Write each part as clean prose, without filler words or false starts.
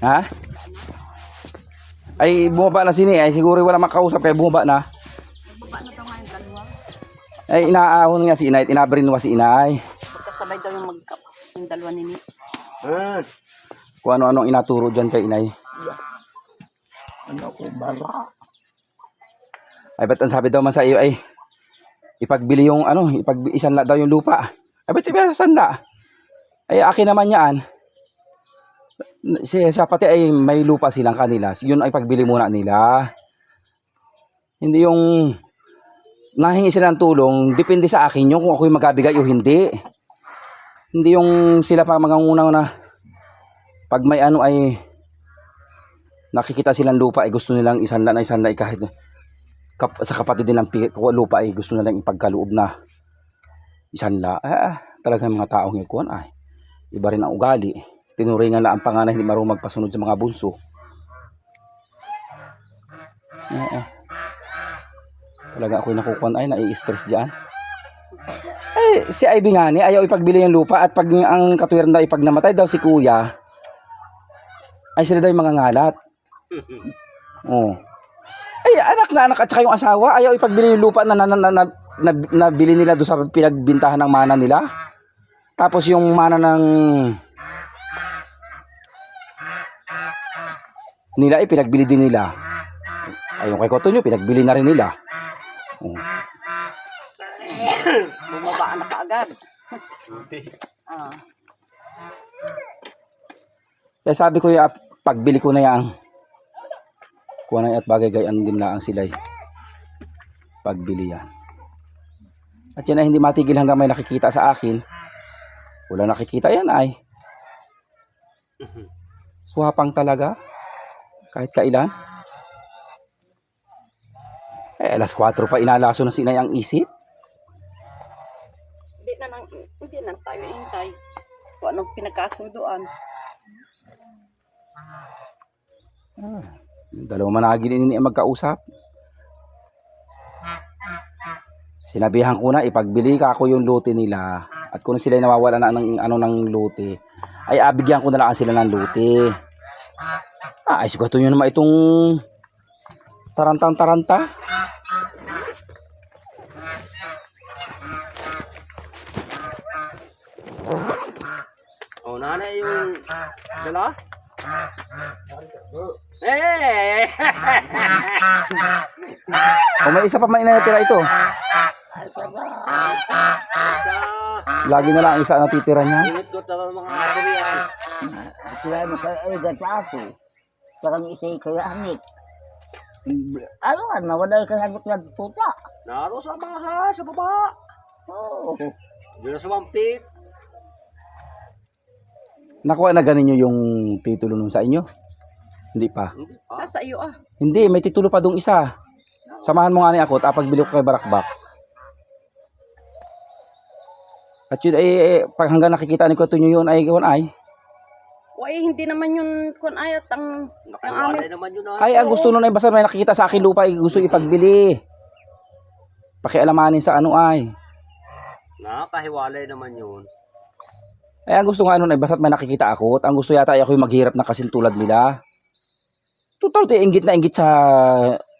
Ha? Ay, bumaba na sini. Ay, siguro wala makausap kaya bumaba na. Baba na daw ngayon dalawa. Ay, inaahon nga si inay. Inabrinwa si inay. Magkasabay daw yung dalawa nini. Kung ano-anong inaturo dyan kay inay. Ano ko bara? Ay, ba't ang sabi daw man sa iyo ay ipagbili yung ano, isanla daw yung lupa. Ay, ba't isanla? Ay, akin naman yan. Sa pati ay may lupa silang kanila. Yun ay pagbili muna nila. Hindi yung nahingi sila ng tulong, depende sa akin yung kung ako'y magabigay o hindi. Hindi yung sila pa mga unang na pag may ano ay nakikita silang lupa ay gusto nilang isanla kahit sa kapatid nilang lupa ay gusto nilang ipagkaloob na isanla. Talagang mga taong ikuan ay iba rin ang ugali. Tinuringan lang ang panganay hindi marunong magpasunod sa mga bunso. Talaga ako'y nakukuan ay nai-stress diyan. Eh si Ivy nga ni ayaw ipagbili yung lupa at pag ang katwiran daw ipag namatay daw si kuya ay sila daw yung mga ngalat. Oh. Ay anak na anak at saka yung asawa ayaw ipagbili yung lupa na nabili nila doon sa pinagbintahan ng mana nila. Tapos yung mana ng nila ay pinagbili din nila. Ayun kay Koto nyo, pinagbili na rin nila. Oh. Bumaba na kaagad. Kaya sabi ko ya, pagbili ko na yan, kuha na at bagay-gayan din lang sila pagbili yan. At yan ay hindi matigil hanggang may nakikita sa akin. Wala nakikita yan ay. Swapang talaga. Kahit kailan. Eh, alas 4 pa inalaso na sinay ang isip. Hindi na tayo hintay. Kung anong pinagkasunduan. Dalawang managin ini magkausap. Sinabihan ko na ipagbili ka ako yung lote nila. At kung sila nawawala na ng lote, ay abigyan ko na lang sila ng lote. Ay siguro nyo naman itong tarantang-taranta. Oh, nanay yung dala? Eh! O may isa pa man inatira ito. Lagi na lang isa natitira niya. Init ko talaga mga asirian. Sila nakaaligat sa ako. Sarang isa'y kayahanit. Ano nga, nawala ka nagot na tuta. Naro sa baha, sa baba. Oo. Diyan na sumampit. Nakuha na ganin nyo yung titulo nun sa inyo? Hindi pa. Nasa iyo Hindi, may titulo pa dong isa. Samahan mo nga ni ako at pagbili ko kay Barakbak. At yun ay, pag hanggang nakikita ni Koto nyo yun ay gawan ay. Uy, hindi naman yun kun ayat ang Nakaiwalay amin. naman yun. Ay, ang gusto nun ay basta may nakikita sa akin lupa ay gusto ipagbili. Pakialamanin sa ano ay. Nakahiwalay naman yun. Ay, ang gusto nga nun ay basta may nakikita ako at ang gusto yata ay ako'y maghirap na kasing tulad nila. Total, inggit na inggit sa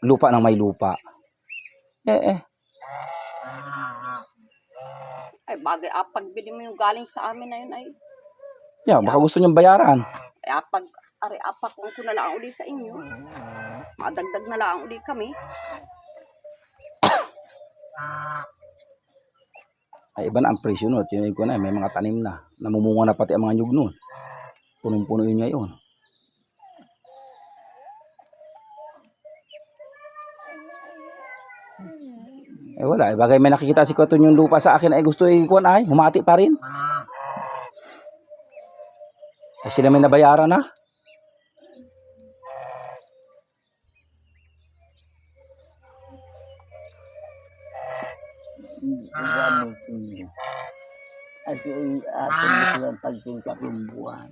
lupa ng may lupa. Ay bagay pagbili mo yung galing sa amin na yun ay. Yeah, baka gusto niyang bayaran. Ay apak kung ko na lang uli sa inyo. Madagdag na lang uli kami. Ay, iba na ang presyo nun. Tinuloy ko na, may mga tanim na. Namumunga na pati ang mga nyug nun. Punong-puno yun ngayon. Eh wala, bagay may nakikita si Koton yung lupa sa akin ay gusto ikuan ay, humati pa rin. Ay sila may nabayaran na. Gamit niyo. At yung atong silang pagtingkap yung buwan.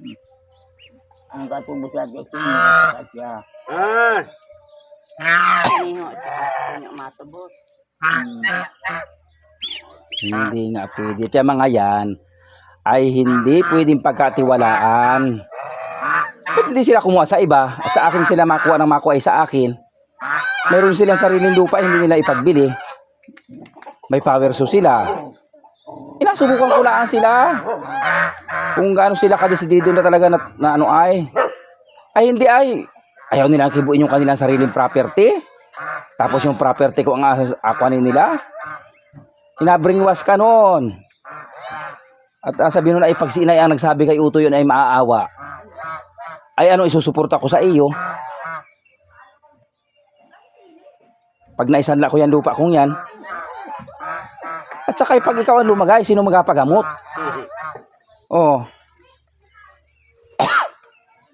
Ang katubos natin ay sinasaka siya. Iniho at saka sa inyo matubos. Hindi nga pwede. Kaya mga yan ay hindi pwedeng pagkatiwalaan. hindi sila kumuha sa iba at sa akin sila makuha ng makuha ay sa akin. Meron silang sariling lupa, hindi nila ipagbili. May power so sila. Inasubukan ko lang sila. Kung gaano sila kadesidido na talaga na ano ay hindi ay. Ayaw nilang kibuin yung kanilang sariling property. Tapos yung property ko ang akuanin nila. Inabringwas ka nun. At sabi nun ay pag si inay ang nagsabi kay Uto yun ay maaawa. Ay ano isusuporta ko sa iyo. Pag naisanla ko yan lupa kong yan. At saka pag ikaw ang lumagay, sino magapagamot? Oh.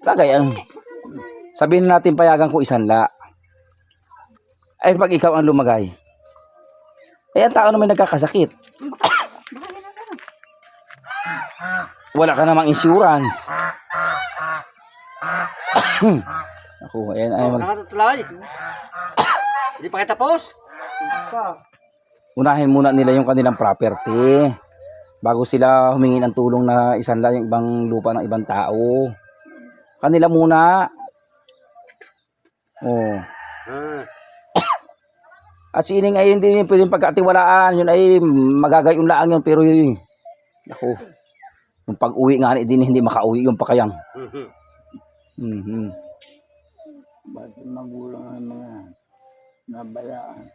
Bagay ang sabihin natin payagan ko isanla. Ay pag ikaw ang lumagay. Ang tao naman nagkakasakit. Wala ka namang insurance. Ako, ayan ay Nakatutulay. Hindi pa kita tapos. unahin muna nila yung kanilang property bago sila humingi ng tulong na isanla yung ibang lupa ng ibang tao. Kanila muna. Oh. At si Ining ay hindi pwedeng pagkatiwalaan. Yun ay magagayon lang yun. Pero yun, ako, yung pag-uwi nga din hindi makauwi yung pakayang. Bakit magulang ang mga nabayaan?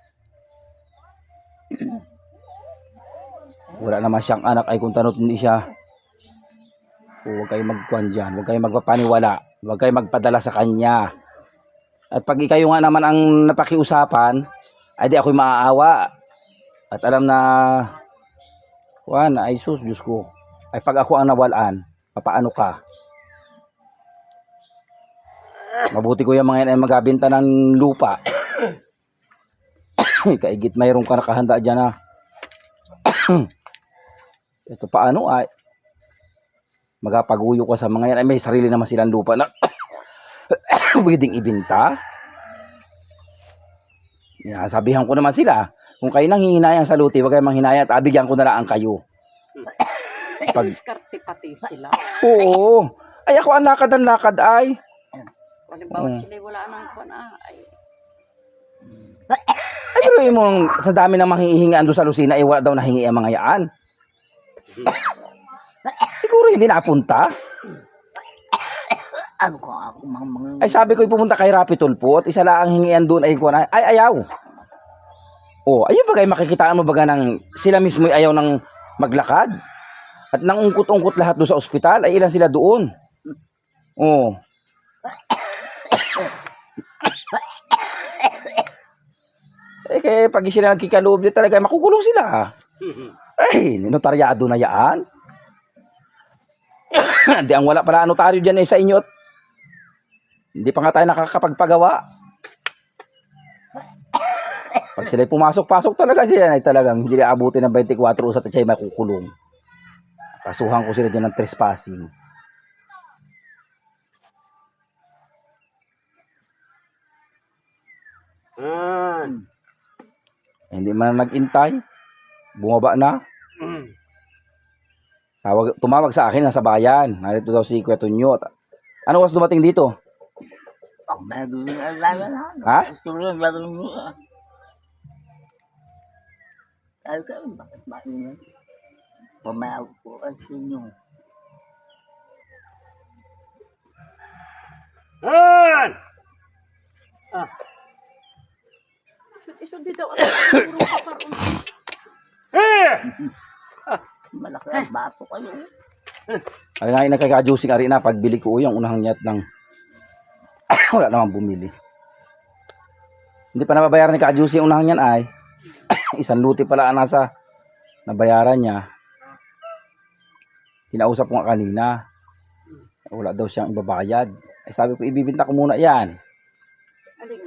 Wala naman siyang anak ay kung tanot hindi siya. Huwag kayo magkuhan dyan. Huwag kayo magpapaniwala. Huwag kayo magpadala sa kanya. At pag ikayo nga naman ang napakiusapan, ay di ako'y maaawa. At alam na, Juan, ay sus, Diyos ko. Ay pag ako ang nawalaan, papaano ka? Mabuti ko yung mga yan ay magabinta ng lupa. Kaigit mayroon ka nakahanda dyan na. Ito paano ay magapaguyo ka sa mga yan ay may sarili naman silang lupa na pwedeng ibinta. Sabihan ko naman sila, kung kayo nang hihinayang sa luti, huwag kayong manghinayang at abigyan ko na lang kayo. Pag diskarte pati sila. Oo. Ay ako ang lakad ay. Halimbawa sila wala nang kuan ay. Ay pero yung sa dami ng manghihingaan doon sa Lucina, ay wala daw nahingi ang mga yaan. Siguro hindi napunta. Ano ko ako mga Ay sabi ko pumunta kay Rapi Tulpo at isa lang ang hingian doon ay kuwan ay ayaw. Oh, ayun ba kayo makikitaan mo baga ng sila mismo ay ayaw ng maglakad? At nang ungkot-ungkot lahat doon sa ospital ay ilan sila doon. Oh. Kaya pag sila nagkikaloob niya talaga makukulong sila. Ay, notaryado na yan. Hindi ang wala pala notaryo dyan sa inyo. Hindi pa nga tayo nakakapagpagawa. Pag sila pumasok-pasok talaga sila ay talagang hindi na abutin ng 24 oras at siya ay makukulong. Kasuhan ko sila dyan ng trespassing. Hindi man nag-intay. Bumaba na. Tumawag sa akin nasa bayan. Narito daw si Kuya Tunyo. Ano oras dumating dito? ang meron na lalo na. Ha? Gusto rin lalo niya. Ay kayo, bakit ba yun? Pumayag po kasi nyo. Isod dito at puro ka karon. Malaki ang bato kayo. Ay nga nagkaka-juicing ari na pagbili ko yung unahang nyat ng wala namang bumili. Hindi pa nababayaran ni ka-juicy yung unahang yan ay. Isang luti pala ang nasa nabayaran niya. Kinausap ko nga kanina. Wala daw siyang ibabayad. Ay sabi ko ibibinta ko muna yan. Aling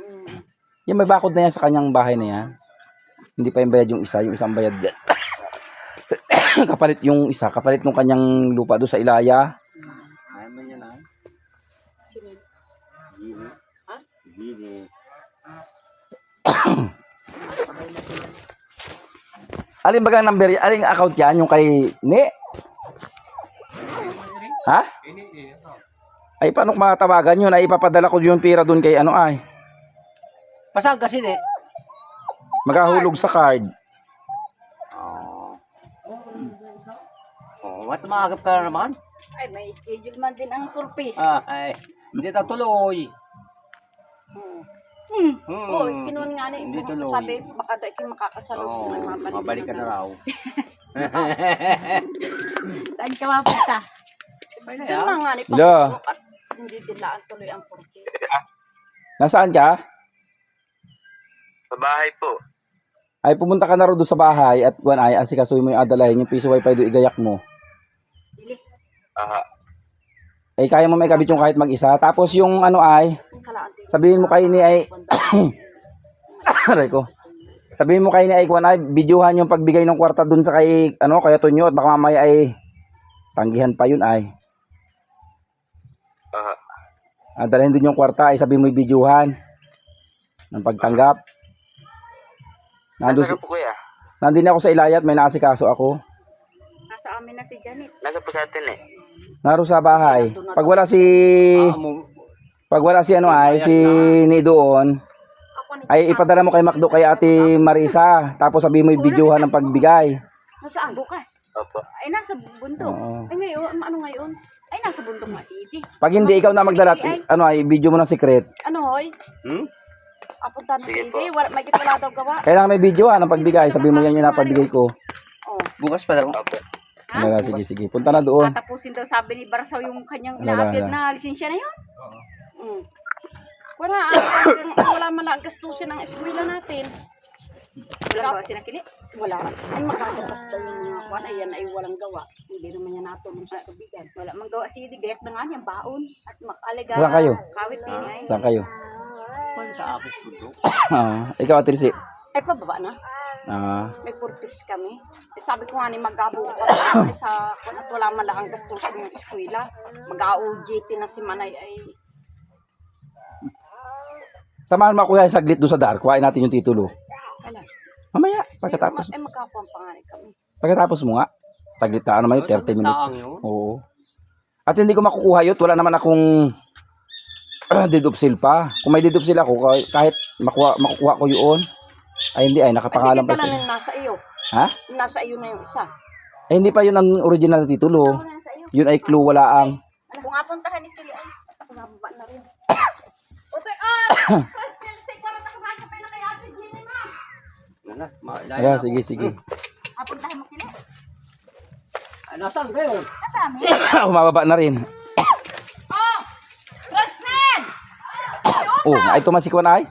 Yan may bakod na yan sa kanyang bahay na yan. Hindi pa yung bayad yung isa, yung isang bayad yan. Kapalit yung isa, kapalit ng kanyang lupa doon sa Ilaya. Ayaw mo yan, ha? sino? Gini. Ha? Gini. Alin bagang number yan? Alin account yan? Yung kay Ne? Ha? Ay, paano ko makatawagan yun? Ay, ipapadala ko yung pera doon kay ano ay. Pasag kasi di. Magahulog sa card. Oo. Oh, at maagap ka na naman. Ay, may schedule man din ang purpose. Ay, hindi ta tuloy. Oy, kinuha nga ni. Hindi tuloy. Sabi, baka dahil kayo makakasalog. Oo, mabalik ka na raw. Saan ka mapunta? Doon lang nga ni. Hello. At hindi din laan tuloy ang purpose. Nasaan ka? Sa bahay po. Ay, pumunta ka na rin doon sa bahay at kuwan ay asikasuhin mo yung adalahin yung piso wifi doon igayak mo. Aha. Ay, kaya mo may kabit yung kahit mag-isa. Tapos yung ano ay, sabihin mo kay ni ay, aray ko. Sabihin mo kay ni ay kuwan ay, videohan yung pagbigay ng kwarta doon sa kay, ano, kaya Tonyo at baka mamaya ay, tanggihan pa yun ay. Aha. Dalhin doon yung kwarta ay sabihin mo yung videohan ng pagtanggap. Nasaan po kuya? Nandun ako sa Ilayat, may naasikaso ako. Nasa amin na si Janet. Nasa po sa atin eh. Naro sa bahay. Pag wala si ano ay si ni doon, ay ipadala mo kay Macdo kay Ate Marisa, tapos sabihin mo yung videohan ng pagbigay. Nasaan? Bukas. Opo. Ay, nasa bundok. Oo. Ay, ngayon, ano ngayon? Ay, nasa bundok na City. Pag hindi ikaw na magdala, ano ay video mo ng secret. Ano, hoy? Apunta na Sige City. Wala, may wala daw gawa. Kailangan may videohan ng pagbigay, sabihin mo yan yung napabigay ko. Oh. Bukas pa daw. Opo. Ha? Ano, sige, sige. Punta na doon. Tatapusin daw sabi ni Barasaw yung kanyang Wala, na-appeal wala. na lisensya na yun. Wala, wala man lang gastusin ang eskwela natin. Walang gawa sinakili? Wala. Ay, makakabasta yung mga kwan. Ayan ay walang gawa. Hindi naman yan natulong sa tubigan. Wala mang gawa si Gayat na nga niya, baon. At makaliga. Saan kayo? Kawit din ay. Saan kayo? Kung sa akin puto. Ikaw, Ate Risi. Ay, pababa na. May purpose kami. Eh, sabi ko nga ni mag-abo ko sa kung at wala man lang ang gastusin yung eskwela. Mag-OJT na si Manay ay Samahan mo kuya saglit doon sa Dark. Kuhain natin yung titulo. wala. Mamaya, pagkatapos. Ay, magkapanganay kami. Pagkatapos mo nga. Saglit na, ano may 30 minutes. Taang yun. Oo. At hindi ko makukuha yun. Wala naman akong deed of sale pa. Kung may deed of sale ako, kahit makukuha ko yun, ay hindi ay, nakapangalan Ay, pa di siya. kita nasa iyo. Ha? Nasa iyo na yung isa. Ay hindi pa yun ang original na titulo. Nasa iyo. Yun ay clue, wala ang. Kung apuntahan ni Kili, ay, ako nababa na rin. Otoy, Prestel, say, parang ako masapay na kay Ate Jenny, ma. Nana, Ayan, sige, sige. Apuntahan mo Kili. Ay, nasaan kayo? Nasa amin. Humababa na rin. Oh! Prestel! Oh, ay tumasikwan ay.